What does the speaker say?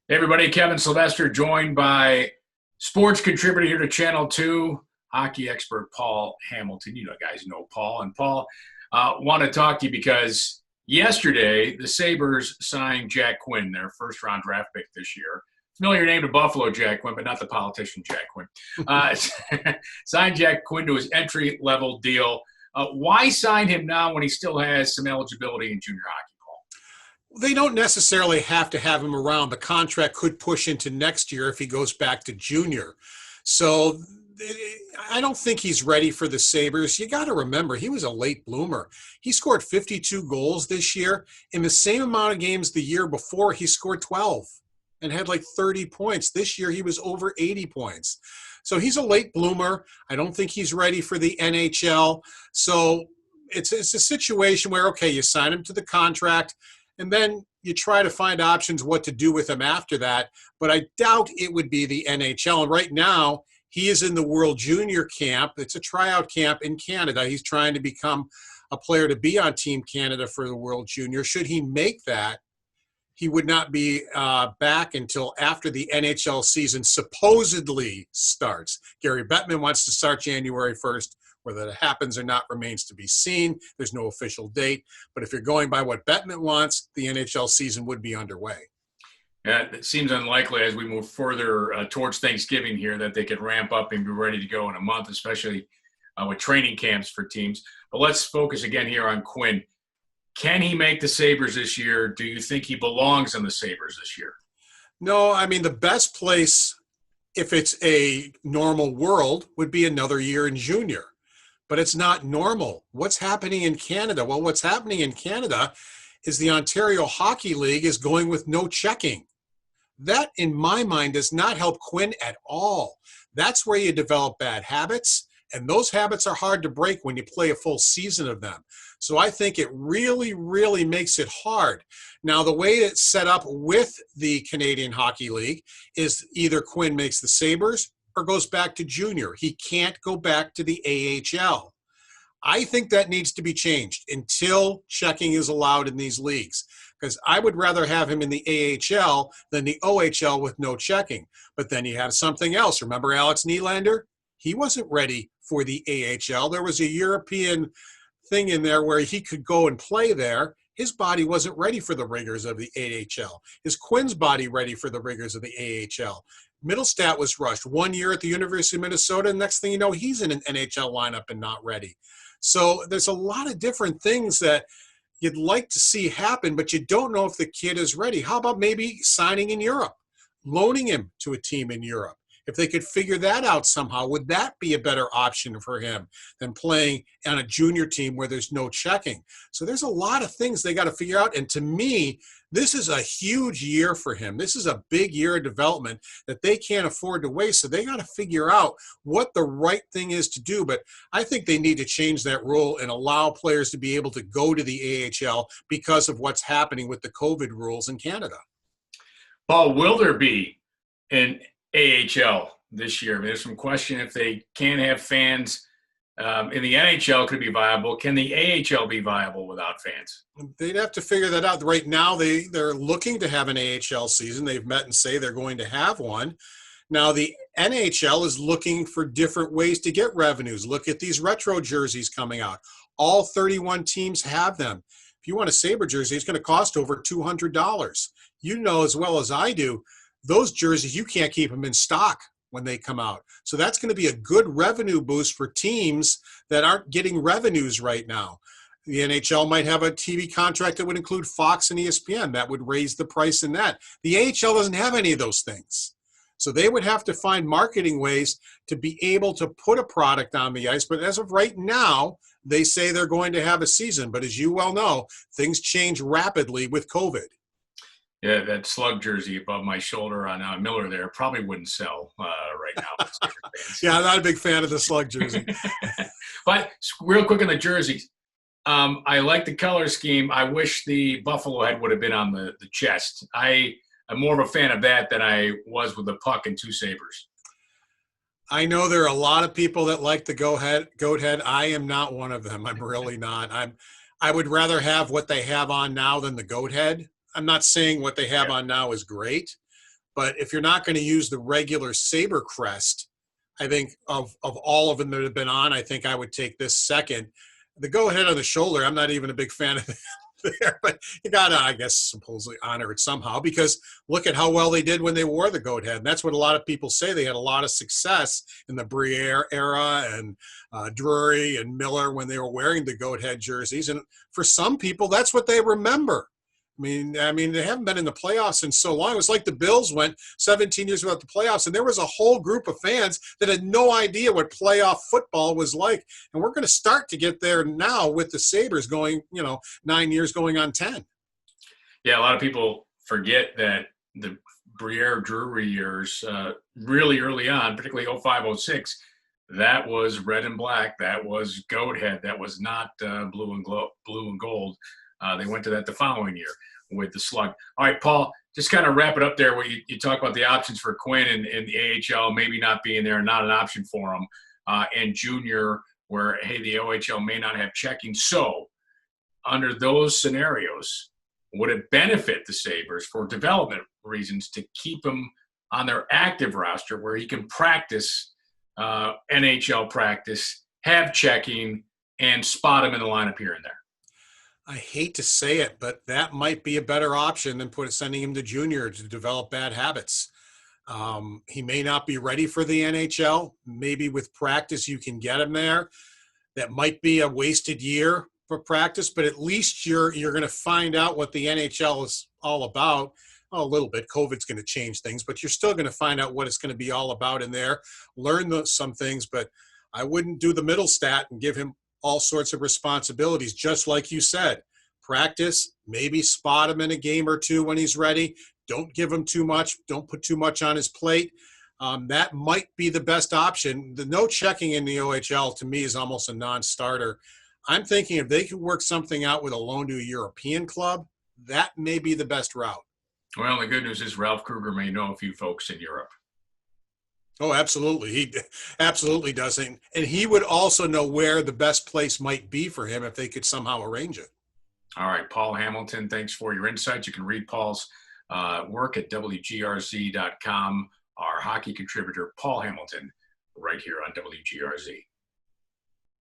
Hey everybody, Kevin Sylvester, joined by sports contributor here to Channel 2, hockey expert Paul Hamilton. You guys know Paul. And Paul, want to talk to you because yesterday the Sabres signed Jack Quinn, their first-round draft pick this year. Familiar name to Buffalo, Jack Quinn, but not the politician Jack Quinn. Signed Jack Quinn to his entry-level deal. Why sign him now when he still has some eligibility in junior hockey? They don't necessarily have to have him around. The contract could push into next year if he goes back to junior. So I don't think he's ready for the Sabres. You got to remember, he was a late bloomer. He scored 52 goals this year. In the same amount of games the year before, he scored 12 and had like 30 points. This year, he was over 80 points. So he's a late bloomer. I don't think he's ready for the NHL. So it's a situation where, okay, you sign him to the contract, and then you try to find options what to do with him after that. But I doubt it would be the NHL. And right now, he is in the World Junior camp. It's a tryout camp in Canada. He's trying to become a player to be on Team Canada for the World Junior. Should he make that, he would not be back until after the NHL season supposedly starts. Gary Bettman wants to start January 1st. Whether that happens or not remains to be seen. There's no official date. But if you're going by what Bettman wants, the NHL season would be underway. Yeah, it seems unlikely as we move further towards Thanksgiving here that they could ramp up and be ready to go in a month, especially with training camps for teams. But let's focus again here on Quinn. Can he make the Sabres this year? Do you think he belongs in the Sabres this year? No, I mean, the best place, if it's a normal world, would be another year in junior. But it's not normal. What's happening in Canada? Well, what's happening in Canada is the Ontario Hockey League is going with no checking. That, in my mind, does not help Quinn at all. That's where you develop bad habits, and those habits are hard to break when you play a full season of them. So I think it really, really makes it hard. Now, the way it's set up with the Canadian Hockey League is either Quinn makes the Sabres or goes back to junior. He can't go back to the AHL. I think that needs to be changed until checking is allowed in these leagues, because I would rather have him in the AHL than the OHL with no checking. But then you have something else. Remember Alex Nylander? He wasn't ready for the AHL. There was a European thing in there where he could go and play there. His body wasn't ready for the rigors of the AHL. Is Quinn's body ready for the rigors of the AHL? Middlestat was rushed 1 year at the University of Minnesota, and next thing you know, he's in an NHL lineup and not ready. So there's a lot of different things that you'd like to see happen, but you don't know if the kid is ready. How about maybe signing in Europe, loaning him to a team in Europe? If they could figure that out somehow, would that be a better option for him than playing on a junior team where there's no checking? So there's a lot of things they got to figure out. And to me, this is a huge year for him. This is a big year of development that they can't afford to waste. So they got to figure out what the right thing is to do. But I think they need to change that rule and allow players to be able to go to the AHL because of what's happening with the COVID rules in Canada. Paul, will there be an AHL this year? I mean, there's some question if they can't have fans in the NHL, could it be viable? Can the AHL be viable without fans? They'd have to figure that out. Right now, they're looking to have an AHL season. They've met and say they're going to have one. Now, the NHL is looking for different ways to get revenues. Look at these retro jerseys coming out. All 31 teams have them. If you want a Sabre jersey, it's going to cost over $200. You know as well as I do, those jerseys, you can't keep them in stock when they come out. So that's going to be a good revenue boost for teams that aren't getting revenues right now. The NHL might have a TV contract that would include Fox and ESPN. That would raise the price in that. The AHL doesn't have any of those things. So they would have to find marketing ways to be able to put a product on the ice. But as of right now, they say they're going to have a season. But as you well know, things change rapidly with COVID. Yeah, that slug jersey above my shoulder on Miller there probably wouldn't sell right now. Yeah, I'm not a big fan of the slug jersey. But real quick on the jerseys, I like the color scheme. I wish the buffalo head would have been on the chest. I'm more of a fan of that than I was with the puck and two sabers. I know there are a lot of people that like the goat head. I am not one of them. I'm really not. I would rather have what they have on now than the goat head. I'm not saying what they have on now is great, But if you're not going to use the regular Sabre crest, I think of all of them that have been on, I think I would take this second. The go ahead on the shoulder, I'm not even a big fan of there, but you got to, I guess, supposedly honor it somehow, because look at how well they did when they wore the goat head. And that's what a lot of people say. They had a lot of success in the Briere era and Drury and Miller when they were wearing the goat head jerseys. And for some people, that's what they remember. I mean, they haven't been in the playoffs in so long. It was like the Bills went 17 years without the playoffs, and there was a whole group of fans that had no idea what playoff football was like. And we're going to start to get there now with the Sabres going, 9 years going on 10. Yeah, a lot of people forget that the Briere Drury years, really early on, particularly 05, 06, that was red and black. That was goat head. That was not blue and gold. They went to that the following year with the slug. All right, Paul, just kind of wrap it up there where you talk about the options for Quinn and the AHL maybe not being there, not an option for him, and junior where, hey, the OHL may not have checking. So under those scenarios, would it benefit the Sabres for development reasons to keep him on their active roster where he can practice NHL practice, have checking, and spot him in the lineup here and there? I hate to say it, but that might be a better option than sending him to junior to develop bad habits. He may not be ready for the NHL. Maybe with practice you can get him there. That might be a wasted year for practice, but at least you're going to find out what the NHL is all about. A little bit. COVID's going to change things, but you're still going to find out what it's going to be all about in there. Learn some things, but I wouldn't do the middle stat and give him all sorts of responsibilities, just like you said. Practice, maybe spot him in a game or two when he's ready. Don't give him too much. Don't put too much on his plate. That might be the best option. The no checking in the OHL, to me, is almost a non-starter. I'm thinking if they could work something out with a loan to a European club, that may be the best route. Well, the good news is Ralph Kruger may know a few folks in Europe. Oh, absolutely. He absolutely does. And he would also know where the best place might be for him if they could somehow arrange it. All right, Paul Hamilton, thanks for your insights. You can read Paul's work at WGRZ.com. Our hockey contributor, Paul Hamilton, right here on WGRZ.